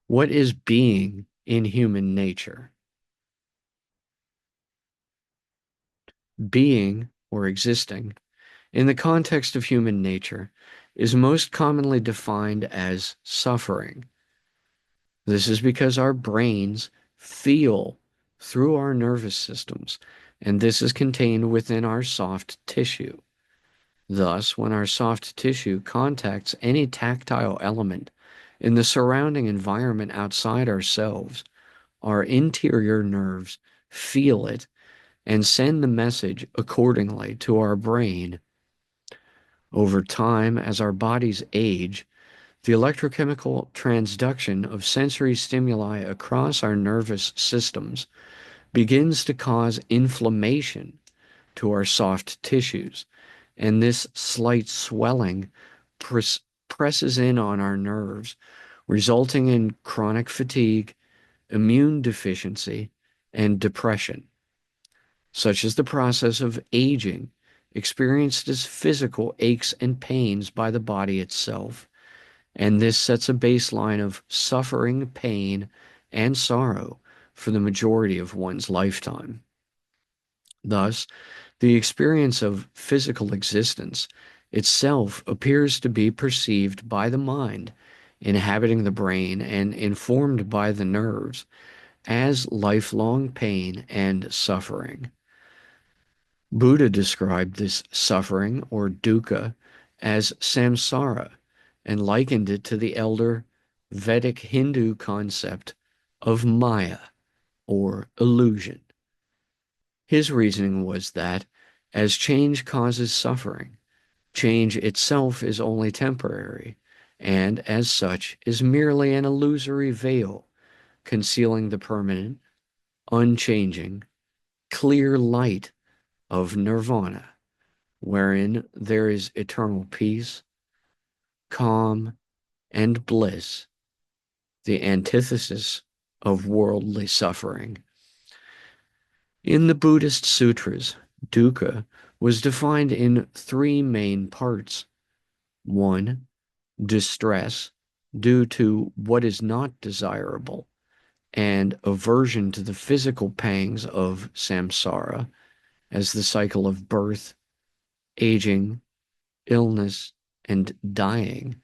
What is being in human nature? Being, or existing, in the context of human nature, is most commonly defined as suffering. This is because our brains feel through our nervous systems, and this is contained within our soft tissue. Thus, when our soft tissue contacts any tactile element in the surrounding environment outside ourselves, our interior nerves feel it and send the message accordingly to our brain. Over time, as our bodies age, the electrochemical transduction of sensory stimuli across our nervous systems begins to cause inflammation to our soft tissues, and this slight swelling presses in on our nerves, resulting in chronic fatigue, immune deficiency, and depression. Such is the process of aging, experienced as physical aches and pains by the body itself, and this sets a baseline of suffering, pain, and sorrow for the majority of one's lifetime. Thus, the experience of physical existence itself appears to be perceived by the mind, inhabiting the brain and informed by the nerves, as lifelong pain and suffering. Buddha described this suffering, or dukkha, as samsara, and likened it to the elder Vedic-Hindu concept of Maya, or illusion. His reasoning was that, as change causes suffering, change itself is only temporary, and as such is merely an illusory veil, concealing the permanent, unchanging, clear light of nirvana, wherein there is eternal peace, calm, and bliss, the antithesis of worldly suffering. In the Buddhist Sutras, dukkha was defined in three main parts. One, distress due to what is not desirable, and aversion to the physical pangs of samsara, as the cycle of birth, aging, illness, and dying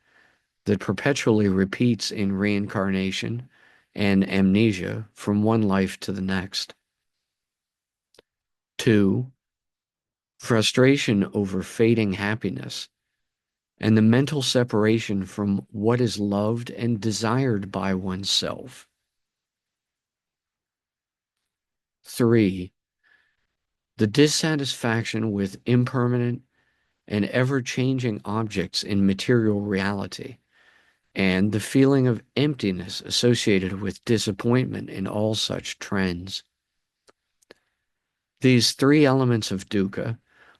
that perpetually repeats in reincarnation and amnesia from one life to the next. Two, frustration over fading happiness and the mental separation from what is loved and desired by oneself. Three, the dissatisfaction with impermanent and ever-changing objects in material reality, and the feeling of emptiness associated with disappointment in all such trends. These three elements of dukkha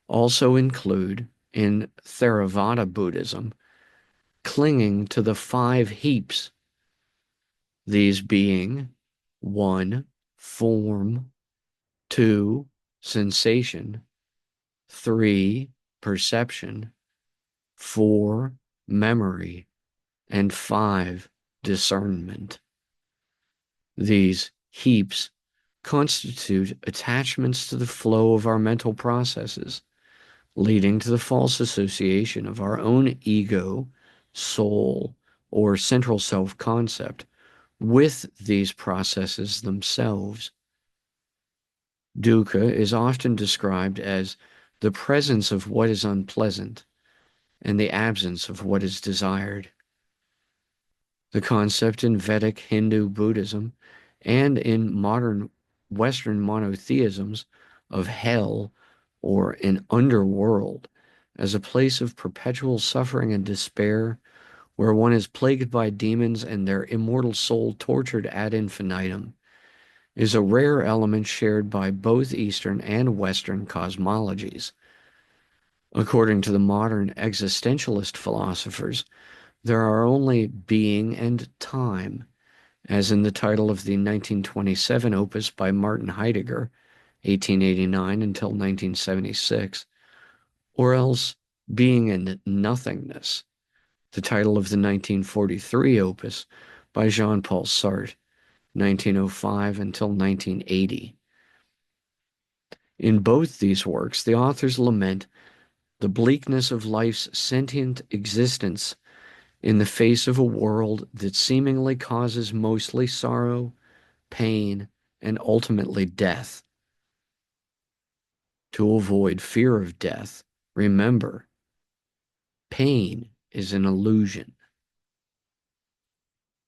also include, in Theravada Buddhism, clinging to the five heaps, these being 1, form, 2, sensation, 3, perception, 4, memory, and 5, discernment. These heaps constitute attachments to the flow of our mental processes, leading to the false association of our own ego, soul, or central self-concept with these processes themselves. Dukkha is often described as the presence of what is unpleasant and the absence of what is desired. The concept in Vedic-Hindu Buddhism and in modern Western monotheisms of hell, or an underworld, as a place of perpetual suffering and despair, where one is plagued by demons and their immortal soul tortured ad infinitum, is a rare element shared by both Eastern and Western cosmologies. According to the modern existentialist philosophers, there are only being and time, as in the title of the 1927 opus by Martin Heidegger, 1889 until 1976, or else being and nothingness, the title of the 1943 opus by Jean Paul Sartre, 1905 until 1980. In both these works, the authors lament the bleakness of life's sentient existence in the face of a world that seemingly causes mostly sorrow, pain, and ultimately death. To avoid fear of death, remember, pain is an illusion.